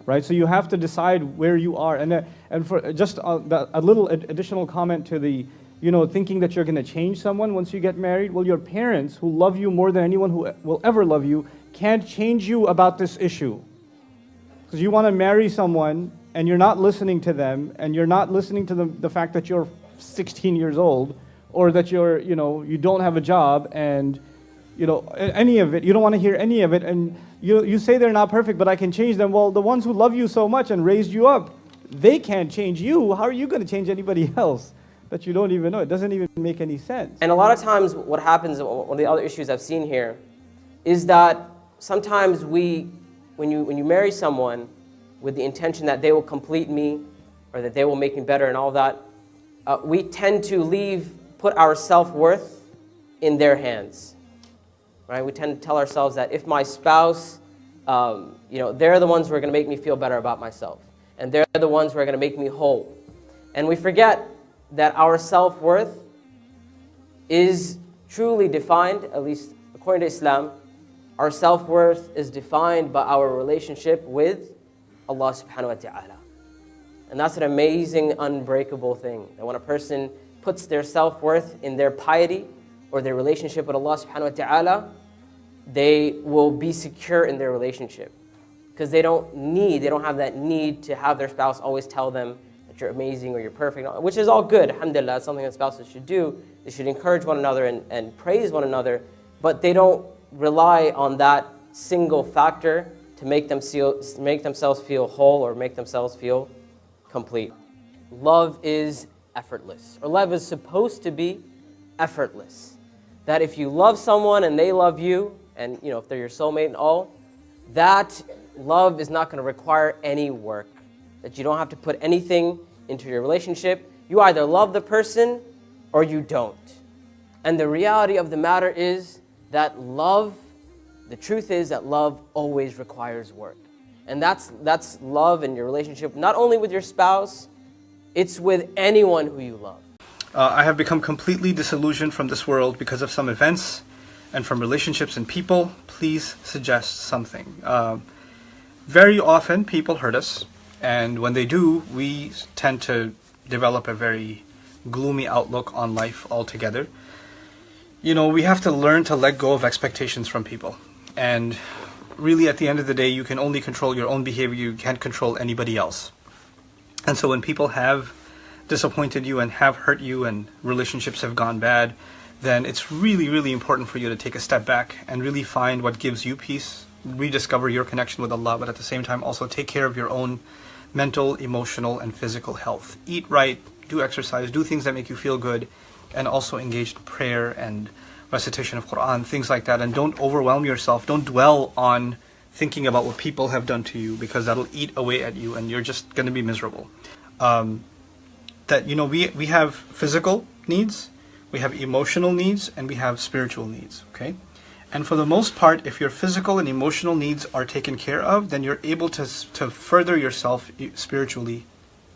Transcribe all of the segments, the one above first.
right? So you have to decide where you are. And for just a little additional comment to the, thinking that you're going to change someone once you get married. Well, your parents, who love you more than anyone who will ever love you, can't change you about this issue. Because you want to marry someone and you're not listening to them, and you're not listening to the fact that you're 16 years old, or that you don't have a job, and any of it. You don't want to hear any of it, and you say they're not perfect, but I can change them. Well, the ones who love you so much and raised you up, they can't change you. How are you going to change anybody else that you don't even know? It doesn't even make any sense. And a lot of times what happens, one of the other issues I've seen here, is that sometimes when you marry someone with the intention that they will complete me, or that they will make me better and all that, we tend to put our self-worth in their hands. Right? We tend to tell ourselves that if my spouse, they're the ones who are going to make me feel better about myself, and they're the ones who are going to make me whole. And we forget that our self-worth is truly defined, at least according to Islam, our self-worth is defined by our relationship with Allah subhanahu wa ta'ala. And that's an amazing, unbreakable thing, that when a person puts their self-worth in their piety or their relationship with Allah subhanahu wa ta'ala, they will be secure in their relationship. Because they don't have that need to have their spouse always tell them that you're amazing or you're perfect, which is all good, alhamdulillah. It's something that spouses should do. They should encourage one another and praise one another, but they don't rely on that single factor to make themselves feel whole or make themselves feel complete. Love is effortless, or love is supposed to be effortless. That if you love someone and they love you, and if they're your soulmate and all, that love is not going to require any work. That you don't have to put anything into your relationship. You either love the person or you don't. And the reality of the matter is that the truth is that love always requires work. And that's love in your relationship, not only with your spouse, it's with anyone who you love. I have become completely disillusioned from this world because of some events and from relationships and people. Please suggest something. Very often people hurt us, and when they do, we tend to develop a very gloomy outlook on life altogether. We have to learn to let go of expectations from people. And really, at the end of the day, you can only control your own behavior. You can't control anybody else. And so when people have disappointed you and have hurt you and relationships have gone bad, then it's really, really important for you to take a step back and really find what gives you peace, rediscover your connection with Allah, but at the same time also take care of your own mental, emotional, and physical health. Eat right, do exercise, do things that make you feel good, and also engage in prayer and recitation of Quran, things like that. And don't overwhelm yourself. Don't dwell on thinking about what people have done to you, because that'll eat away at you and you're just going to be miserable. We have physical needs, we have emotional needs, and we have spiritual needs, okay? And for the most part, if your physical and emotional needs are taken care of, then you're able to further yourself spiritually.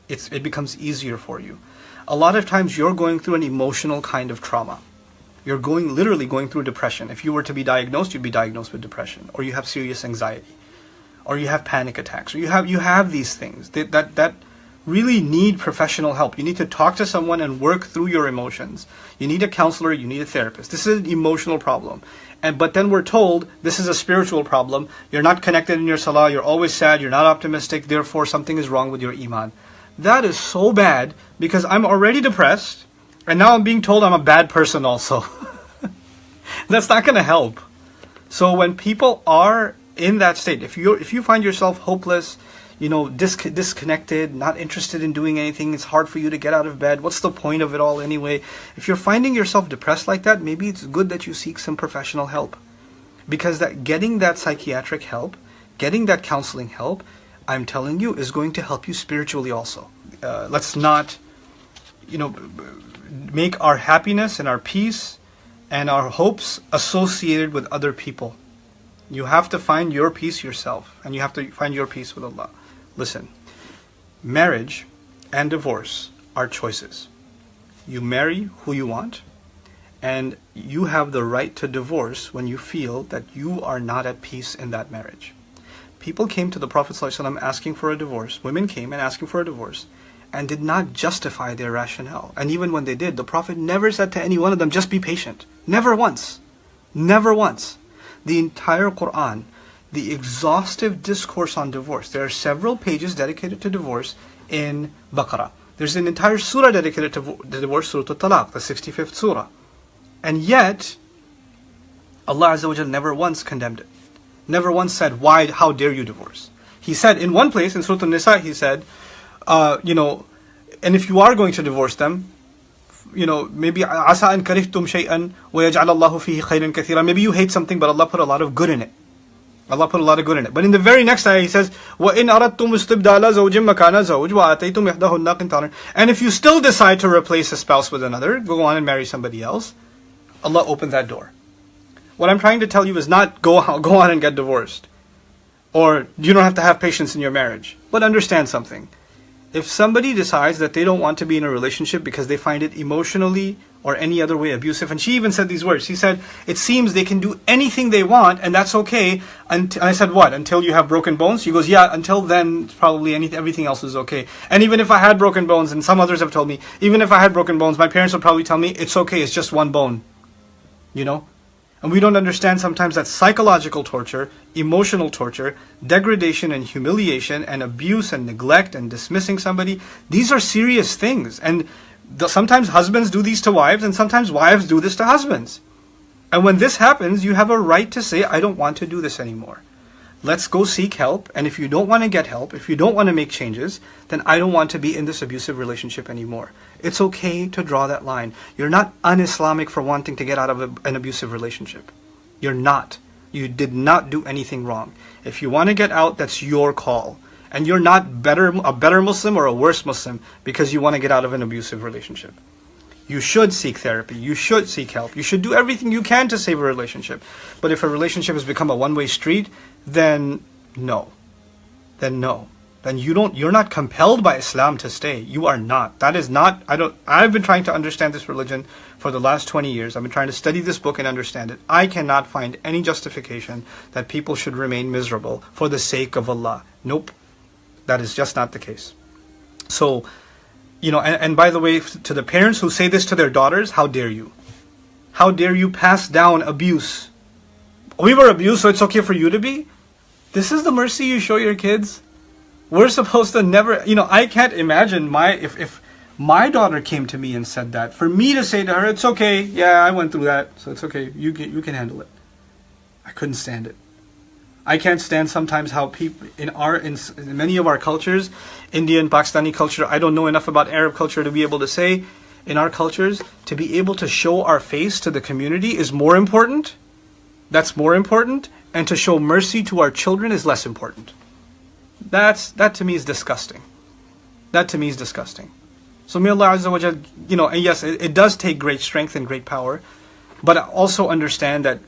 It becomes easier for you. A lot of times you're going through an emotional kind of trauma. You're literally going through depression. If you were to be diagnosed, you'd be diagnosed with depression, or you have serious anxiety, or you have panic attacks, or you have these things that really need professional help. You need to talk to someone and work through your emotions. You need a counselor, you need a therapist. This is an emotional problem. But then we're told this is a spiritual problem. You're not connected in your salah, you're always sad, you're not optimistic, therefore something is wrong with your iman. That is so bad, because I'm already depressed, and now I'm being told I'm a bad person also. That's not going to help. So when people are in that state, if you find yourself hopeless, disconnected, not interested in doing anything, it's hard for you to get out of bed, what's the point of it all anyway? If you're finding yourself depressed like that, maybe it's good that you seek some professional help. Because getting that psychiatric help, getting that counseling help, I'm telling you, is going to help you spiritually also. Let's not, make our happiness and our peace and our hopes associated with other people. You have to find your peace yourself, and you have to find your peace with Allah. Listen, marriage and divorce are choices. You marry who you want, and you have the right to divorce when you feel that you are not at peace in that marriage. People came to the Prophet ﷺ asking for a divorce. Women came and asking for a divorce and did not justify their rationale. And even when they did, the Prophet never said to any one of them, just be patient. Never once. Never once. The entire Quran, the exhaustive discourse on divorce. There are several pages dedicated to divorce in Baqarah. There's an entire surah dedicated to divorce, Surah Al-Talaq, the 65th surah. And yet, Allah Azza wa Jal never once condemned it. Never once said, why, how dare you divorce? He said, in one place, in Surah An-Nisa, he said, and if you are going to divorce them, maybe asa an karihtum shay'an wa yaj'al Allahu fihi khayran kathira. Maybe you hate something, but Allah put a lot of good in it. Allah put a lot of good in it. But in the very next ayah, He says, وَإِنْ أَرَدْتُمْ اسْتِبْدَالَ زَوْجٍ مَكَانَ زَوْجٍ وَآتَيْتُمْ إِحْدَاهُنَّ قِنْطَارًا. And if you still decide to replace a spouse with another, go on and marry somebody else, Allah opened that door. What I'm trying to tell you is not go on and get divorced. Or you don't have to have patience in your marriage. But understand something. If somebody decides that they don't want to be in a relationship because they find it emotionally or any other way abusive, and she even said these words. She said, it seems they can do anything they want and that's okay. And I said, what? Until you have broken bones? She goes, yeah, until then probably everything else is okay. And even if I had broken bones, and some others have told me, even if I had broken bones, my parents would probably tell me, it's okay, it's just one bone. And we don't understand sometimes that psychological torture, emotional torture, degradation and humiliation and abuse and neglect and dismissing somebody, these are serious things. And sometimes husbands do these to wives and sometimes wives do this to husbands. And when this happens, you have a right to say, I don't want to do this anymore. Let's go seek help. And if you don't want to get help, if you don't want to make changes, then I don't want to be in this abusive relationship anymore. It's okay to draw that line. You're not un-Islamic for wanting to get out of an abusive relationship. You're not. You did not do anything wrong. If you want to get out, that's your call. And you're not a better Muslim or a worse Muslim because you want to get out of an abusive relationship. You should seek therapy. You should seek help. You should do everything you can to save a relationship. But if a relationship has become a one-way street, then no. Then no. Then you're not compelled by Islam to stay. You are not. That is not, I've been trying to understand this religion for the last 20 years. I've been trying to study this book and understand it. I cannot find any justification that people should remain miserable for the sake of Allah. Nope. That is just not the case. So, and by the way, to the parents who say this to their daughters, how dare you? How dare you pass down abuse? We were abused, so it's okay for you to be? This is the mercy you show your kids? We're supposed to never, I can't imagine if my daughter came to me and said that, for me to say to her, it's okay, yeah, I went through that, so it's okay, you can handle it. I couldn't stand it. I can't stand sometimes how people in many of our cultures, Indian, Pakistani culture, I don't know enough about Arab culture to be able to say, in our cultures, to be able to show our face to the community is more important. That's more important. And to show mercy to our children is less important. That to me is disgusting. That to me is disgusting. So may Allah Azza wa Jal, and yes, it does take great strength and great power, but also understand that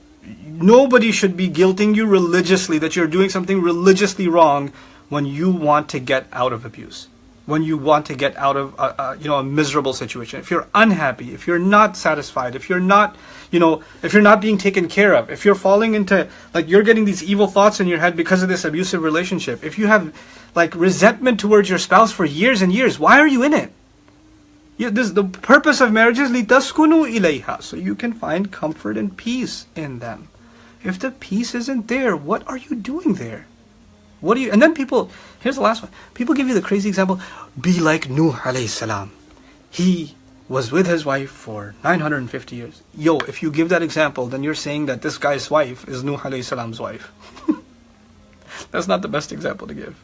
nobody should be guilting you religiously that you're doing something religiously wrong when you want to get out of abuse, when you want to get out of a miserable situation. If you're unhappy, if you're not satisfied, if you're not being taken care of, if you're falling into, you're getting these evil thoughts in your head because of this abusive relationship, if you have resentment towards your spouse for years and years, why are you in it? The purpose of marriage is لِتَسْكُنُوا إِلَيْهَا, so you can find comfort and peace in them. If the peace isn't there, what are you doing there? And then here's the last one. People give you the crazy example, be like Nuh alayhi salam. He was with his wife for 950 years. If you give that example, then you're saying that this guy's wife is Nuh alayhi salam's wife. That's not the best example to give.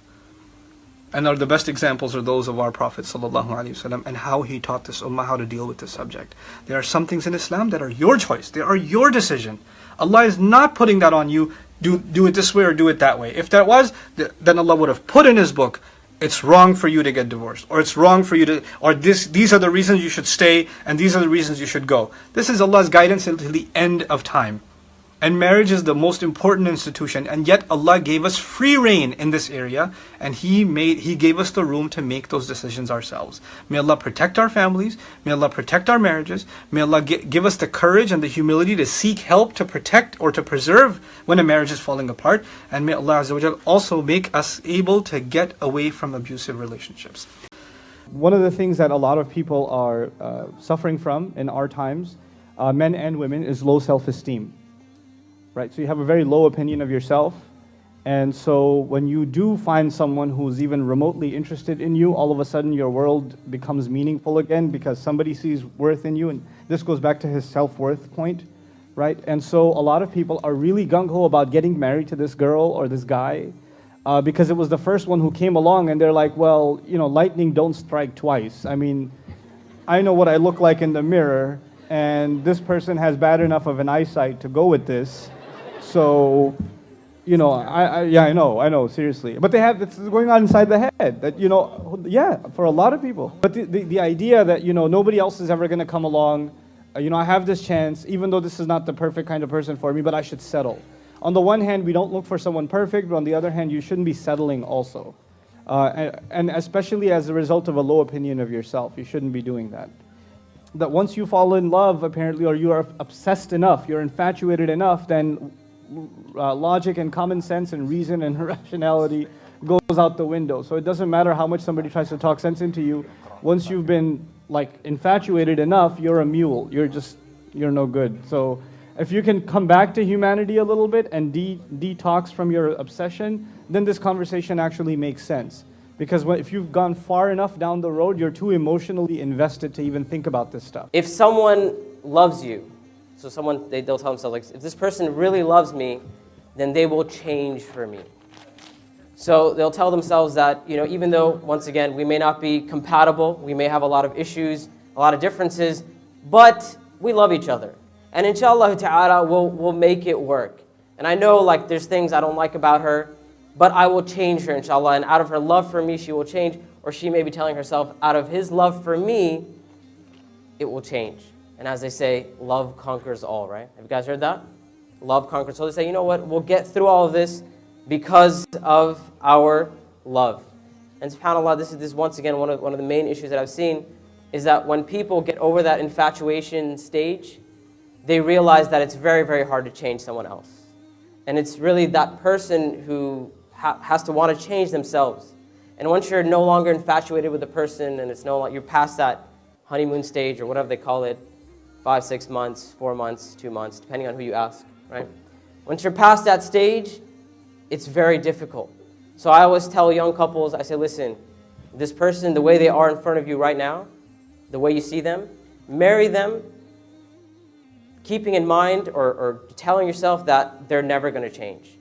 And the best examples are those of our Prophet ﷺ and how he taught this ummah how to deal with this subject. There are some things in Islam that are your choice. They are your decision. Allah is not putting that on you, do it this way or do it that way. If that was, then Allah would have put in His book, it's wrong for you to get divorced, or it's wrong for you to, or these are the reasons you should stay, and these are the reasons you should go. This is Allah's guidance until the end of time. And marriage is the most important institution, and yet Allah gave us free reign in this area, and He gave us the room to make those decisions ourselves. May Allah protect our families, may Allah protect our marriages, may Allah give us the courage and the humility to seek help to protect or to preserve when a marriage is falling apart, and may Allah Azza wa Jal also make us able to get away from abusive relationships. One of the things that a lot of people are suffering from in our times, men and women, is low self-esteem. Right, so you have a very low opinion of yourself, and so when you do find someone who's even remotely interested in you, all of a sudden your world becomes meaningful again because somebody sees worth in you, and this goes back to his self-worth point, right? And so a lot of people are really gung-ho about getting married to this girl or this guy because it was the first one who came along, and they're like, well, you know, lightning don't strike twice. I mean, I know what I look like in the mirror, and this person has bad enough of an eyesight to go with this. So, you know, I know, seriously. But they have this going on inside the head that, you know, yeah, for a lot of people. But the idea that, you know, nobody else is ever going to come along, you know, I have this chance, even though this is not the perfect kind of person for me, but I should settle. On the one hand, we don't look for someone perfect, but on the other hand, you shouldn't be settling also. And especially as a result of a low opinion of yourself, you shouldn't be doing that. That once you fall in love, apparently, or you are obsessed enough, you're infatuated enough, then logic and common sense and reason and rationality goes out the window. So it doesn't matter how much somebody tries to talk sense into you. Once you've been like infatuated enough, you're a mule. You're no good. So if you can come back to humanity a little bit and detox from your obsession, then this conversation actually makes sense. Because if you've gone far enough down the road, you're too emotionally invested to even think about this stuff. If someone loves you, so they'll tell themselves, like, if this person really loves me, then they will change for me. So they'll tell themselves that, you know, even though, once again, we may not be compatible, we may have a lot of issues, a lot of differences, but we love each other. And inshallah ta'ala, we'll make it work. And I know, like, there's things I don't like about her, but I will change her, inshallah. And out of her love for me, she will change. Or she may be telling herself, out of his love for me, it will change. And as they say, love conquers all, right? Have you guys heard that? Love conquers. So they say, you know what? We'll get through all of this because of our love. And subhanAllah, this is once again one of the main issues that I've seen, is that when people get over that infatuation stage, they realize that it's very, very hard to change someone else. And it's really that person who has to want to change themselves. And once you're no longer infatuated with the person, and it's no longer, you're past that honeymoon stage or whatever they call it, 5, 6 months, 4 months, 2 months, depending on who you ask, right? Once you're past that stage, it's very difficult. So I always tell young couples, I say, listen, this person, the way they are in front of you right now, the way you see them, marry them, keeping in mind or telling yourself that they're never going to change.